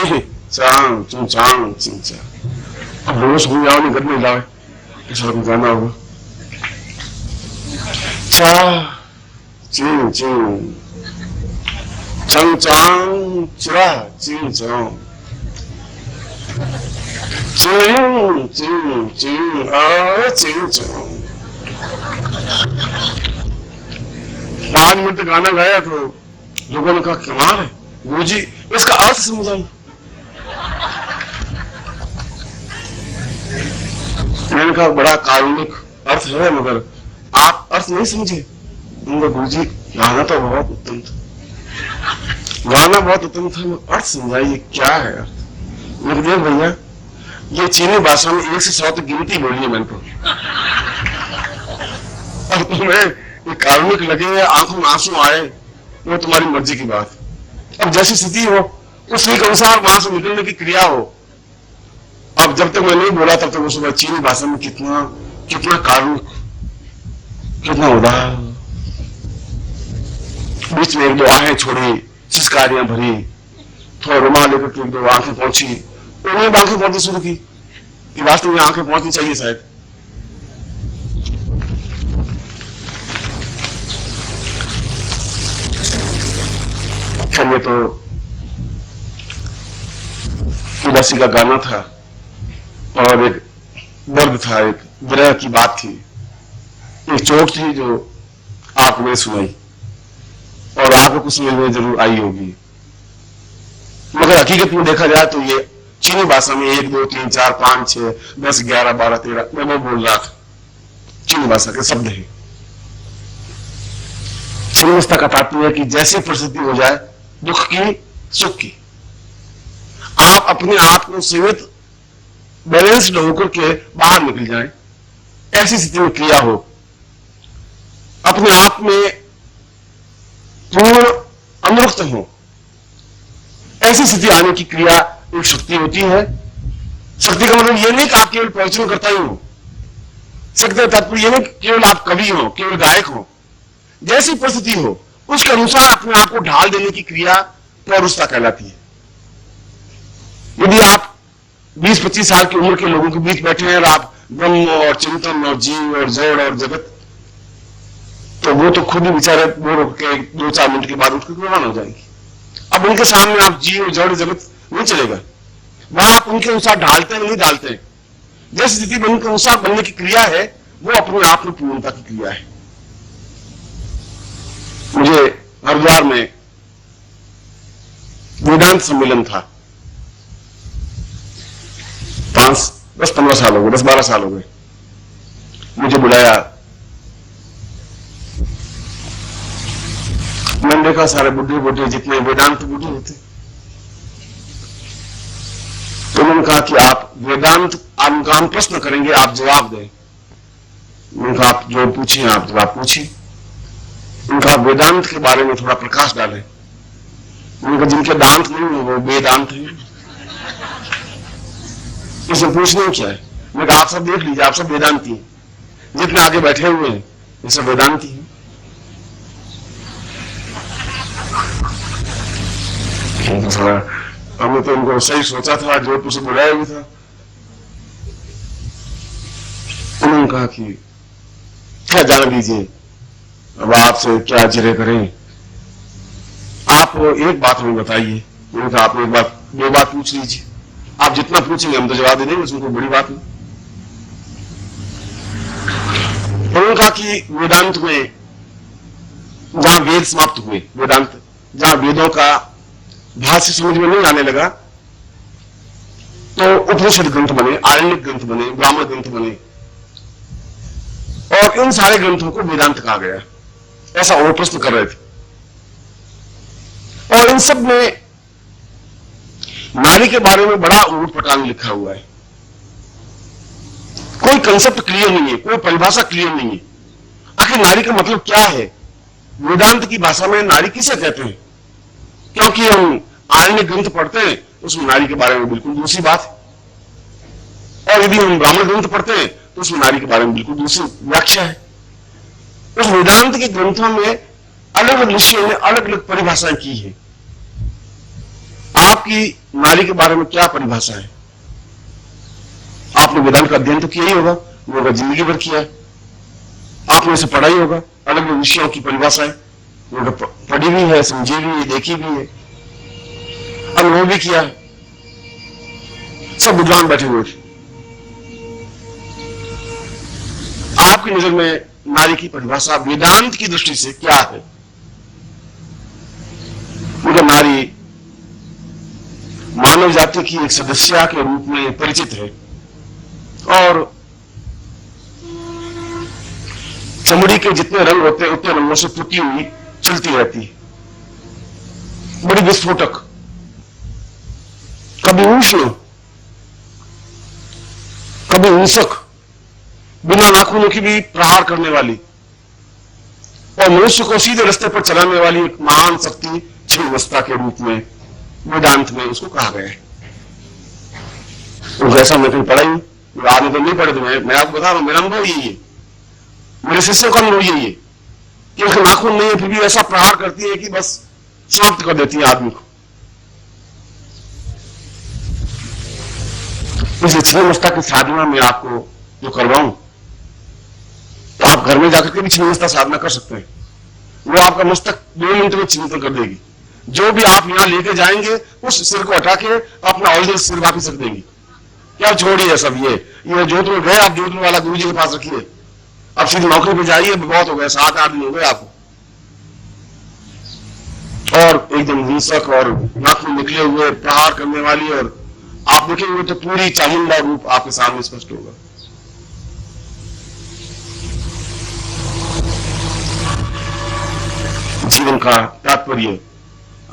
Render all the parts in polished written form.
चांग चिंग चांग चिंग चांग। अब रोज हो जाओ नहीं करने लाए ऐसा कुछ गाना होगा। चा चिंग चिंग चंग चांग चिरा चिंग चांग चिंग चिंग चिंग आ चिंग चांग। 5 मिनट गाना गाया तो लोगों ने कहा कमाल है गुरुजी, इसका अर्थ समझाइए। मैंने कहा बड़ा काल्पनिक अर्थ है मगर आप अर्थ नहीं समझे। उनका गुरुजी गाना तो बहुत उत्तम था, गाना बहुत उत्तम था, मगर अर्थ समझाइए क्या है अर्थ। मैंने कहा भैया ये चीनी भाषा में 1 से 100 तक गिनती बोली है मैंने को, और तुम्हें ये काल्पनिक लगे आंखों में आंसू आए वो तुम्हारी मर्जी की बात। अब जैसी स्थिति हो उसी के अनुसार वहां से निकलने की क्रिया हो। अब जब तक मैं नहीं बोला तब तक उस चीनी भाषा में कितना कितना काल्पनिक, कितना उदार। बीच में 1-2 आहें छोड़ी, सिसकारियां भरी, थोड़ा रुमाल लेकर के 1-2 आंखें पहुंची, उन्होंने आंखें पहुंचनी शुरू की कि वास्तव में आंखें पहुंचनी चाहिए शायद। ये तो उदासी का गाना था और एक दर्द था, एक विरह की बात थी, एक चोट थी जो आपने सुनाई और आपको कुछ समझ में जरूर आई होगी। मगर हकीकत में देखा जाए तो ये चीनी भाषा में 1 2 3 4 5 6 10 11 12 13 मैं वो बोल रहा था, चीनी भाषा के शब्द है। समझता का तात्पर्य है कि जैसी परिस्थिति हो जाए, दुख की सुख की, आप अपने आप को सीमित बैलेंस्ड होकर के बाहर निकल जाएं, ऐसी स्थिति में क्रिया हो, अपने आप में पूर्ण अनुरक्त हो, ऐसी स्थिति आने की क्रिया एक शक्ति होती है। शक्ति का मतलब यह नहीं कि आप केवल प्रवचन करता ही हो, शक्ति का तात्पर्य यह नहीं केवल आप कवि हो, केवल गायक हो, जैसी परिस्थिति हो उसके अनुसार अपने आप को ढाल देने की क्रिया पौरुषता कहलाती है। यदि आप 20-25 साल की उम्र के लोगों के बीच बैठे हैं और आप ब्रह्म और चिंतन और जीव और जड़ और जगत, तो वो तो खुद ही बेचारे बोर होकर 2-4 मिनट के बाद उठकर रवाना हो जाएंगे। अब उनके सामने आप जीव जड़ जगत नहीं चलेगा, वहां आप उनके अनुसार ढालते हैं नहीं डालते, जैसी स्थिति बनने के अनुसार बनने की क्रिया है वो अपने आप में पूर्णता की क्रिया है। मुझे हरिद्वार में वेदांत सम्मेलन था, 10-15 साल हो गए, 10-12 साल हो गए। मुझे बुलाया, मैंने देखा सारे बुढ़े बुढ़े जितने वेदांत बुढ़े होते, तो उन्होंने कहा कि आप वेदांत हम प्रश्न करेंगे, आप जवाब दें। मैंने कहा आप जो पूछे आप जवाब पूछे। उनका वेदांत के बारे में थोड़ा प्रकाश डालें। उनका जिनके दांत नहीं है वो वेदांत है, इसे पूछना क्या है। मैं कहा आप सब देख लीजिए, आप सब वेदांती हैं, जितने आगे बैठे हुए हैं ये सब वेदांती हैं। हमने तो उनको सही सोचा था, जो तुझे बुलाया भी था। उन्होंने कहा कि क्या जान लीजिए, अब आपसे क्या जिरे करें, आप एक बात हमें बताइए। मैंने कहा आप एक बात 2 बात पूछ लीजिए, आप जितना पूछेंगे हम तो जवाब दे देंगे, उसमें कोई बड़ी बात नहीं। उन्होंने कहा कि वेदांत में जहां वेद समाप्त हुए, वेदांत जहां वेदों का भाष्य समझ में नहीं आने लगा, तो उपनिषद ग्रंथ बने, आरण्यक ग्रंथ बने, ब्राह्मण ग्रंथ बने, और इन सारे ग्रंथों को वेदांत कहा गया, ऐसा वो प्रश्न कर रहे थे। और इन सब में नारी के बारे में बड़ा ऊट पटांग लिखा हुआ है, कोई कंसेप्ट क्लियर नहीं है, कोई परिभाषा क्लियर नहीं है। आखिर नारी का मतलब क्या है, वेदांत की भाषा में नारी किसे कहते हैं? क्योंकि हम आरण्य ग्रंथ पढ़ते हैं उसमें नारी के बारे में बिल्कुल दूसरी बात है, और यदि हम ब्राह्मण ग्रंथ पढ़ते हैं तो उसमें नारी के बारे में बिल्कुल दूसरी व्याख्या है। उस वेदांत के ग्रंथों में अलग अलग ऋषियों ने अलग अलग परिभाषाएं की है। आपकी नारी के बारे में क्या परिभाषा है? आपने वेदांत का अध्ययन तो किया ही होगा, वो जिंदगी भर किया है, आपने इसे पढ़ा ही होगा, अलग अलग विषयों की परिभाषा है वो पढ़ी भी है, समझी भी है, देखी भी है, अनुभव भी किया है, सब विद्वान बैठे हुए थे। आपकी नजर में नारी की परिभाषा वेदांत की दृष्टि से क्या है? मुझे नारी मानव जाति की एक सदस्य के रूप में परिचित है और चमड़ी के जितने रंग होते हैं उतने रंगों से पुती हुई चलती रहती है, बड़ी विस्फोटक, कभी उष्ण कभी हिंसक, बिना नाखूनों की भी प्रहार करने वाली और मनुष्य को सीधे रास्ते पर चलाने वाली एक महान शक्ति छिन्नमस्ता के रूप में वेदांत में उसको कहा गया है। तो ऐसा मैं कहीं पढ़ा ही नहीं, आपने तो नहीं पढ़े, तो मैं आपको बता रहा हूं, मेरा अनुभव यही है, मेरे शिष्यों का अनुभव यही है कि उसका नाखून नहीं है फिर भी ऐसा प्रहार करती है कि बस समाप्त कर देती है आदमी को। इस छिन्नमस्ता की साधना में आपको जो करवाऊं तो आप घर में जाकर के भी छिन्नमस्ता साधना कर सकते हैं, वो आपका मस्तक 2 मिनट में चिंतन कर देगी। जो भी आप यहां लेके जाएंगे उस सिर को हटा के अपना ओरिजिनल सिर वापिस रख देंगे। क्या छोड़िए सब ये जोधपुर गए, आप जोधपुर वाला गुरु जी के पास रखिए, अब सीधी नौकरी पे जाइए, बहुत हो गए, 7-8 दिन हो गए आपको, और एकदम हिंसक और नाखून निकले हुए प्रहार करने वाली, और आप देखेंगे तो पूरी चामुंडा रूप आपके सामने स्पष्ट होगा। जीवन का तात्पर्य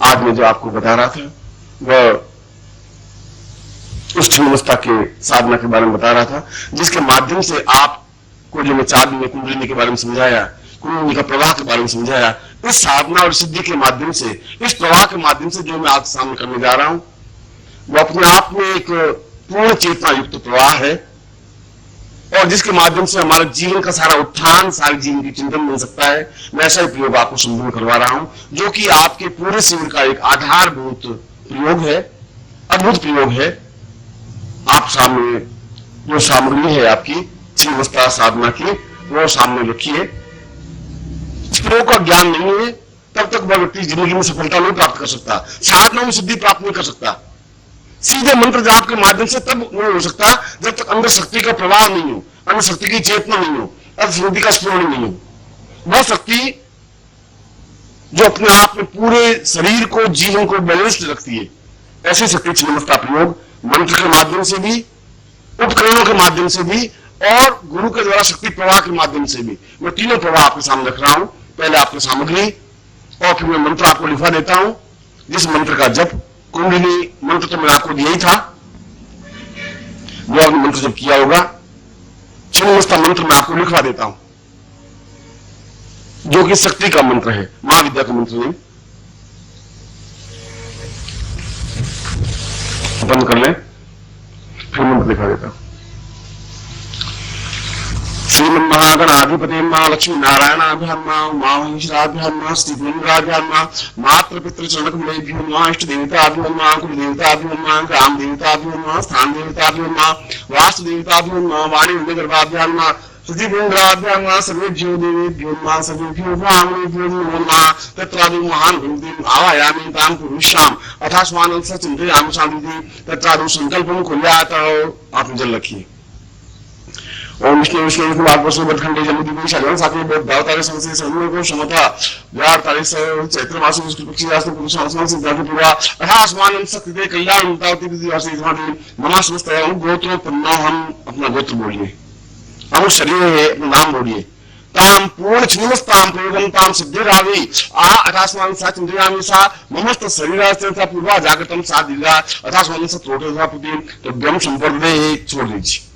आज मैं जो आपको बता रहा था वह उस छिन्नमस्ता के साधना के बारे में बता रहा था, जिसके माध्यम से आपको जो मैं चाबी में कुंडलिनी के बारे में समझाया, कुंडलिनी का प्रवाह के बारे में समझाया, इस साधना और सिद्धि के माध्यम से, इस प्रवाह के माध्यम से जो मैं आपके सामने करने जा रहा हूं वो अपने आप में एक पूर्ण चेतना युक्त प्रवाह है, और जिसके माध्यम से हमारा जीवन का सारा उत्थान, सारे जीवन की चिंतन बन सकता है। मैं ऐसा ही प्रयोग आपको संपूर्ण करवा रहा हूं जो कि आपके पूरे शिविर का एक आधारभूत प्रयोग है, अद्भुत प्रयोग है। आप सामने जो सामग्री है आपकी छिन्नमस्ता साधना की वो सामने रखिए। इस प्रयोग का ज्ञान नहीं है तब तक वह व्यक्ति जिंदगी में सफलता नहीं प्राप्त कर सकता, साधना में सिद्धि प्राप्त नहीं कर सकता। सीधे मंत्र जाप के माध्यम से तब नहीं हो सकता जब तक अंदर शक्ति का प्रवाह नहीं हो, अंदर शक्ति की चेतना नहीं हो, अंदर शक्ति का स्फुरण नहीं हो। वह शक्ति जो अपने आप में पूरे शरीर को, जीवन को बैलेंस्ड रखती है, ऐसी शक्ति छिन्नमस्ता प्रयोग मंत्र के माध्यम से भी, उपकरणों के माध्यम से भी और गुरु के द्वारा शक्ति प्रवाह के माध्यम से भी, मैं तीनों प्रवाह आपके सामने रख रहा हूं। पहले आपकी सामग्री और फिर मैं मंत्र आपको लिखवा देता हूं, जिस मंत्र का जप, कुंडलिनी मंत्र तो मैंने आपको दिया ही था, जो आपने मंत्र जब किया होगा, छिन्नमस्ता मंत्र मैं आपको लिखवा देता हूं जो कि शक्ति का मंत्र है, महाविद्या का मंत्र नहीं। बंद कर लें, फिर मंत्र लिखवा देता हूं। श्रीमन्महागणाधिपते महालक्ष्मी नारायणाभ्यान्मा उमामहेश्वराभ्यान्मा श्रीगुरुराभ्यान्मा मातृपितृचरणकमलेभ्यो नमः। इष्ट देवताभ्यो कुल देवताभ्यो ग्राम देवताभ्यो स्थान देवताभ्यो वास्तुदेवताभ्यो वाणी गर्भाभ्यान्मा श्रुतिगुंद्राभ्यान्मा सर्वेभ्यो देवेभ्यो नमः। सर्वेभ्यो ब्राह्मणेभ्यो नमः। तत्रादौ महान् भूतिम् आवायामि तां पुरुषाम् अथास्मान् चिन्तयामि शान्तिः तत्रादौ संकल्पं कुर्यात्। आप जल रखिए। ओम विष्णु विष्णु विष्णु भागवत बटखंडे जमुदीपी शरण साथी बोध दावतारे संसे समूह को समता व्यार तारीख चैत्र मास मुस्कुल पक्षी राष्ट्र पुरुष आसमान सिद्धार्थ पूरा आसमान शक्ति कल्याण मुतावती विधिवासी धमादि ममा समस्त गोत्र पन्ना। हम अपना गोत्र बोलिए, हम शरीर है अपना नाम बोलिए। ताम पूर्ण छिन्नमस्ताम प्रयोगम ताम सिद्धिरावि अथास्मान सा चिंतयामि सा ममस्त शरीरास्था पूर्वा जागृतम सा दीर्घा अथास्मान सा त्रोटथा पुति तो ब्रह्म संपर्दे छोड़ दीजिए।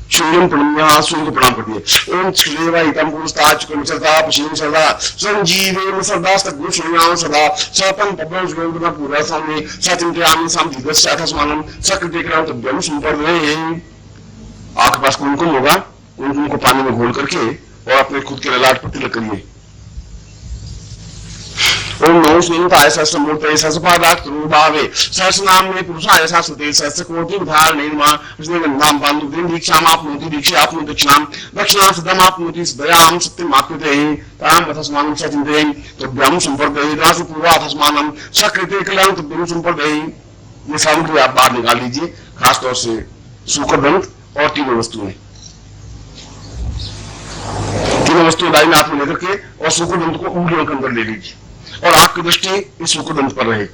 सूर्यम प्रणम्य सूर्य को प्रणाम कर दिए। ओम श्रीदेवा इतम पुरुषताचुकम सदा पश्चिम सदा संजीवेम सदा सद्गुरु श्रीयाम सदा सपन पवन सुगंधना पूरा सामने सचिंतयामि सामधिगस्य अथस्मानं सकृते कराम तद्ब्रह्म संपर्दे। आपके पास कुमकुम होगा, कुमकुम को पानी में घोल करके और अपने खुद के ललाट पर तिलक करिए। ओम नमो श्रीमताय सहस्रमूर्तये सहस्रपादाकृतभावे सहस्रनाम्ने पुरुषाय शाश्वते सहस्रकोटि धारणे नमः। नाम बांधु दिन दीक्षामाप्नोति दीक्षाप्नोति दक्षिणां दक्षिणां सदमाप्नोति सदयां सत्यमाप्नुते तां अथस्मानं सचिन्तयेन् तुभ्यं संपर्दये रासु पूर्वाथस्मानं सकृते कल्याण तुभ्यं संपर्दये। ये सामग्री आप बाहर निकाल लीजिए, खासतौर से सूखा दंत और तीनों वस्तुएं, तीनों वस्तुएं लाइन हाथ में लेकर के और सूखा दंत को उंगलियों के अंदर ले लीजिए और आपकी दृष्टि इस सूखा दंत पर रहे।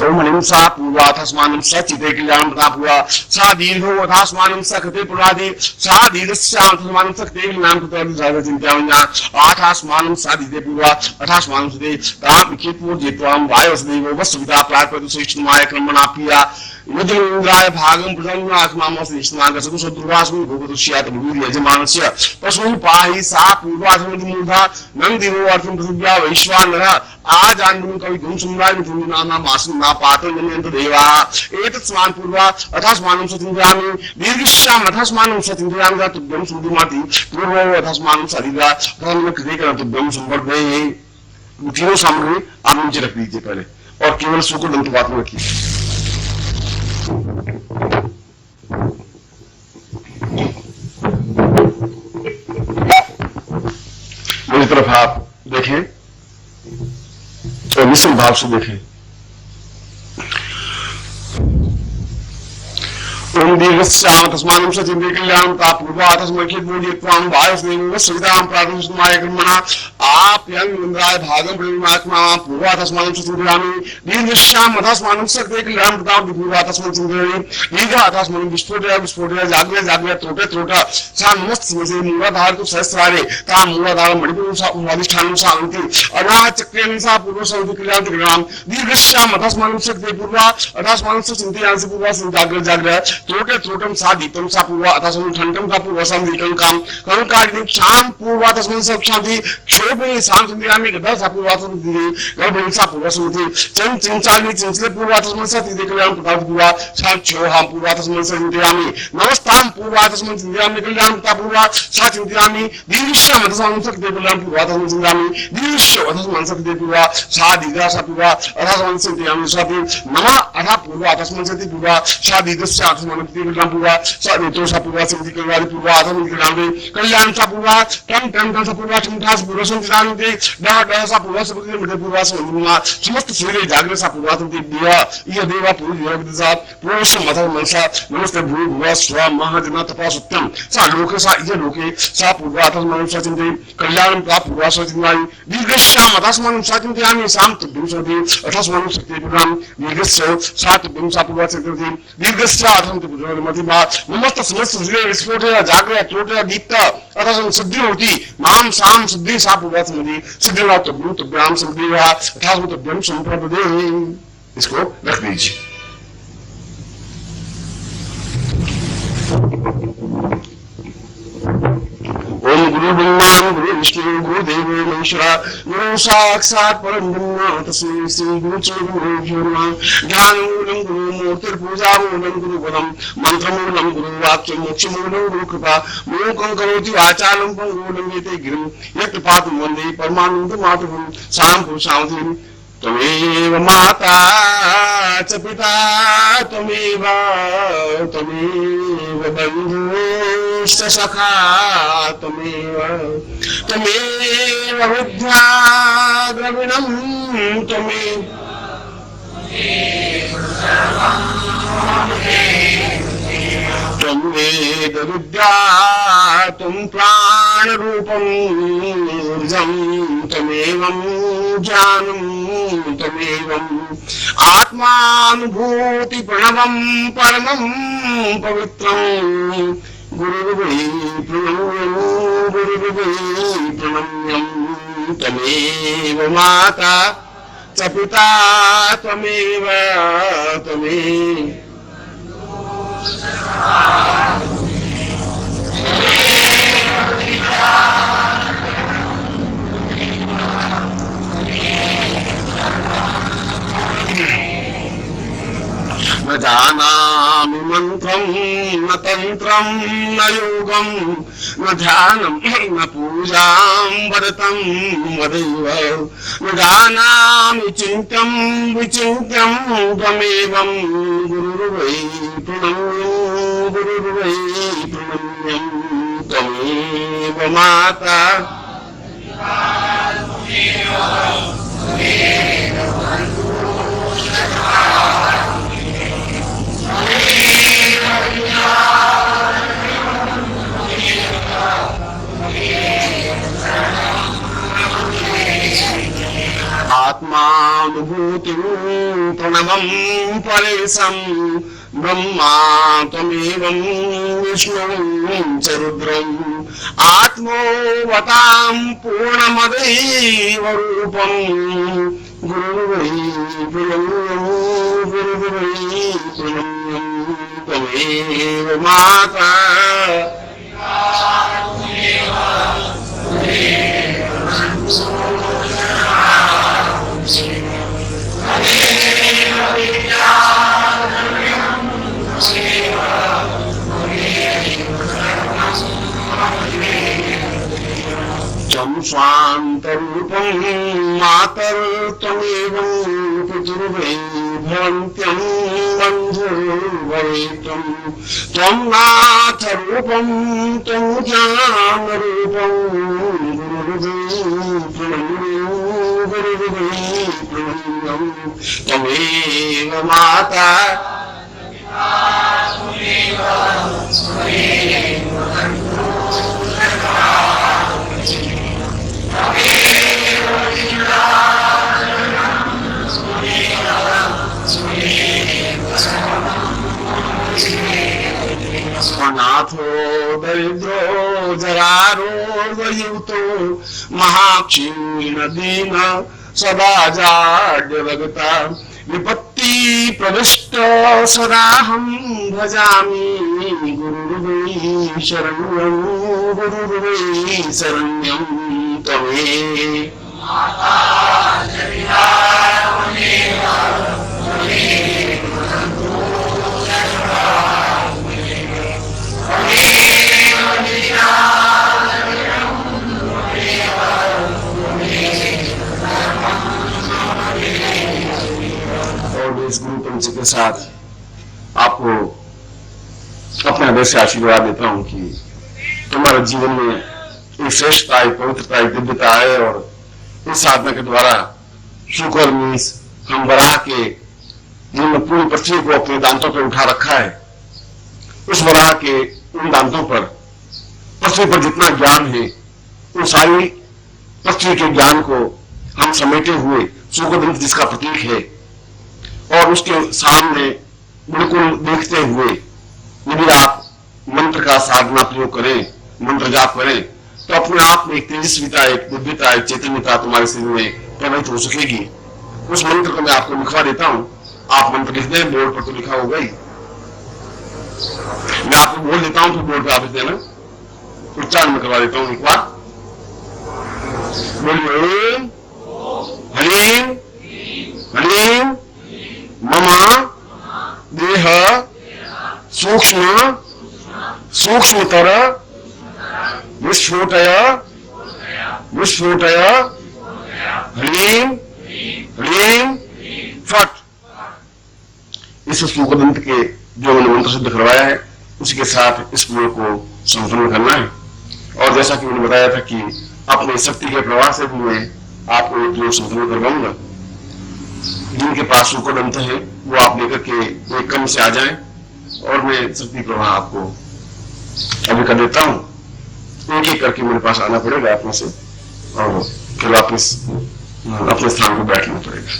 ओम ह्रीं सा पूर्वाथस्मानं सचिते कल्याणं तथा पूर्वा सा दीर्घो अथस्मानं सकृते पूर्वादि सा दीर्घस्याथस्मानं सकृते कल्याणं तथा चिन्त्यामन्या आथस्मानं सा दीर्घे पूर्वा अथस्मानं सकृते तां इकेत्वो जेत्वां वायुवसदेवो वसुविता प्राकृतं श्रेष्ठमाय क्रमणा प्रिया युद्धिन्द्राय भागं प्रसन्नात्मामस्तिष्णागसतु शत्रुरास्मि भूगतुष्यात् भूरि यजमानस्य पशुं पाहि सा पूर्वाधमूर्धा नन्दिनो अर्थं पृथिव्या वैश्वानरः आजान्नुं कविगुं सम्राय मिथुनानाम् आसन्ना पातं जनयन्त देवाः एतत्स्मान् पूर्वा अथस्मानं सचिन्त्यामि दीर्घश्याम् अथस्मानं सचिन्त्यामि तुभ्यं सुमतिमाति पूर्वो अथस्मानं सदिगा तथा कृते कर तुभ्यं संवर्धये। तीनों सामग्री आप नीचे रख दीजिए पहले और केवल सूखो दंत बात में रखिए। मेरी तरफ आप देखें और निश्चित भाव से देखें। ओम दीर्घस्याम तस्मानं सचिन्ते कल्याणं तथा पूर्वाथस्मैखे बोध्यत्वां वायुस्नेवो सवितां प्रातःस्माय कर्मणा आप्यं इंद्राय भागं प्रविमात्मा पूर्वाथस्मानं सचिन्त्यामि दीर्घस्याम अथस्मानं सकृते कल्याणं तथा पूर्वाथस्मानं चिन्तयामि दीर्घाथस्मानं विस्फोटया जाग्रया त्रोटा सा नमस्त समसे मूलाधार तो सहस्रारे ता मूलाधार मणिपुर सा उमाधिष्ठानं सा अन्ति अनाह चक्रेण सा पूर्व सौधि कल्याण कृणाम दीर्घस्याम अथस्मानं सकृते पूर्वा अथस्मानं सचिन्तयामि पूर्वा जाग्रया त्रोटम सा दीपम सा पूर्वा अथस्मन् ठंडम सा पूर्वा संधिकंकाम कंकारिणी क्षाम पूर्वा तस्मन् सक्षांति क्षोभे सांसंध्यामि गदा सा पूर्वा संधि गर्भे सा पूर्वा संधि चिंचालि चिंचले पूर्वा तस्मन् सा तिदिकल्याण प्रताप पूर्वा सा क्षोहाम पूर्वा तस्मन् संध्यामि नमस्ताम पूर्वा तस्मन् संध्यामि कल्याण प्रताप पूर्वा सा चिंत्यामि दीर्घश्याम अथस्मन् सकृते कल्याण पूर्वा तस्मन् संध्यामि दीर्घश्यो अथस्मन् सकृते पूर्वा सा दीर्घा सा पूर्वा अथस्मन् संध्यामि स्वाति नमः अथा पूर्वा अथस्मन् सति पूर्वा सा दीर्घस्य अथस्मन् पूर्वा सा नेत्रो सा पूर्वा संधि कल्याण पूर्वा अथस्मन् कल्याण सा पूर्वा टम सा पूर्वा ठंठा सा पूर्वा संध्यामि डह सा पूर्वा सबके मध्य पूर्वा संध्यामि समस्त शरीर जागृत सा पूर्वा संधि दिया यह देवा पूर्व योगदिसा पुरुष मधर मनसा नमस्ते भूरि भुवा स्व महाजना तपा सत्यम सा लोके सा इह लोके सा पूर्वा अथस्मन् सचिन्ते कल्याणं प्राप्त पूर्वा सचिन्तामि दीर्घश्याम अथस्मन् सचिन्त्यामि साम तुभ्यं सति अथस्मन् सत्यं पुरां दीर्घस्य सा तुभ्यं सा पूर्वा सचिन्ते दीर्घस्य अथं मतिमा नमस्त समस्त शरीर विस्फोटया जाग्रया त्रोटया दीप्त अथस्मन् सिद्धिर्भवति मां साम सिद्धि सा पूर्वा समिति सिद्धिर्वा तुभ्यं तुभ्यां सिद्धिर्वा अथस्मन् तुभ्यं संप्रपदे। इसको रख दीजिए। ओम गुरु ब्रह्मा गुरु विष्णु गुरु देवो महेश्वरा गुरु साक्षात् परं ब्रह्म तस्मै श्री गुरु चरणो नमः। ज्ञानमूलं गुरु मूर्तिर्पूजामूलं गुरु पदं मंत्रमूलं गुरु वाक्यं मोक्षमूलं गुरु कृपा मूकं करोति वाचालं पंगुलं यते गिरिं यत्पातु वन्दे परमानन्दमातरं सां पुरुषां त्वमेव माता च पिता त्वमेव बन्धुश्च सखा त्वमेव विद्या द्रविणं त्वमेव त्वं वेद विद्या त्वं प्राणरूपं त्वमेवं ज्ञानं त्वमेवं आत्मानुभूति प्रणवं परमं पवित्रं गुरुर्वै प्रणम्यं त्वमेव माता च पिता त्वमेव न जानामि मंत्रं न न तंत्रम न योगम न ध्यानम न पूजां व्रतं वदैव न गानामि चिन्त्यं विचिन्त्यं त्वमेवं गुरुर्वै प्रणम्यं गुरुर्वै प्रणम्यं त्वमेव माता आत्मानुभूतिं प्रणवं परेशं ब्रह्मा त्वमेवं विष्णुं च रुद्रम् आत्मोवतां पूर्णमदैव रूपं गुरुर्वै प्रणम्यं गुरुर्वै प्रणम्यं त्वमेव माता स्वान्तरूपं मातर्त्वमेवं पितुर्वै भवन्त्यं बन्धुर्वै त्वं नाथरूपं त्वं ज्ञानरूपं गुरुर्वै प्रणम्यं गुरुर्वै प्रणम्यं त्वमेव माता अनाथो दरिद्रो जरारोगयुतो महाक्षीण दीन सदा जाड्यवगता विपत्ति प्रविष्ट सदाहं भजामि गुरुर्वै शरण्यं त्वमेव इस गुरु पंच के साथ आपको अपने हृदय से आशीर्वाद देता हूं कि तुम्हारे जीवन में एक श्रेष्ठता, एक पवित्रता, एक दिव्यता है और इस साधना के द्वारा शुक्र मीस हम वराह के जिन्होंने पूरी पृथ्वी को अपने दांतों पर उठा रखा है, उस वराह के उन दांतों पर पृथ्वी पर जितना ज्ञान है उन सारी पृथ्वी के ज्ञान को हम समेटे हुए शुक्रदंत जिसका प्रतीक है और उसके सामने बिल्कुल देखते हुए यदि आप मंत्र का साधना प्रयोग करें, मंत्र जाप करें तो अपने आप में एक तेजस्विता, एक दिव्यता, एक चैतन्यता तुम्हारे शरीर में प्रकट हो सकेगी। उस मंत्र को मैं आपको लिखवा देता हूं, आप मंत्र लिख दें, बोर्ड पर तो लिखा होगा ही, मैं आपको बोल देता हूं फिर बोर्ड पर आप लिख देना, उच्चारण में करवा देता हूं एक बार। बोलिए हरीम हरीम ममा देह सूक्ष्म सूक्ष्मतर विस्फोटय विस्फोटय ह्रीं ह्रीं फट। इस सूक्रदंत के जो मैंने मंत्र सिद्ध करवाया है उसी के साथ इस पूरे को संपन्न करना है। और जैसा कि मैंने बताया था कि अपने शक्ति के प्रवाह से भी मैं आपको एक योग संपन्न करवाऊंगा। जिनके पास सूक्रदंत है वो आप लेकर के एक क्रम से आ जाएं और मैं शक्ति प्रवाह आपको अभी कर देता हूं। एक एक करके मेरे पास आना पड़ेगा अपने से और फिर वापस अपने स्थान पर बैठना पड़ेगा।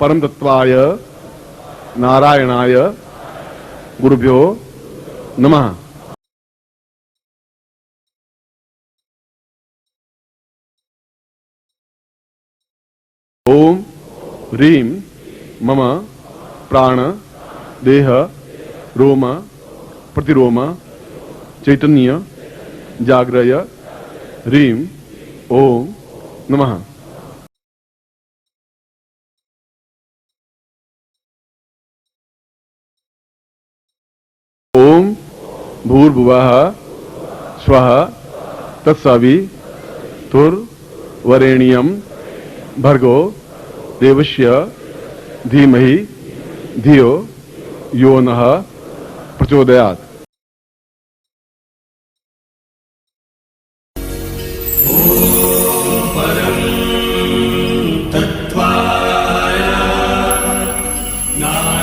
परम तत्वाय नारायणाय गुरुभ्यो नमः। ओम ह्रीं मम प्राण देह रोम प्रतिरोम चैतन्य जाग्रय ह्रीं ओम नमः। ओम भूर्भुवः स्वः तत्सवितुर्वरेण्यं भर्गो देवस्य धीमहि धियो यो नः प्रचोदयात्। तत्त्वाय नारायणाय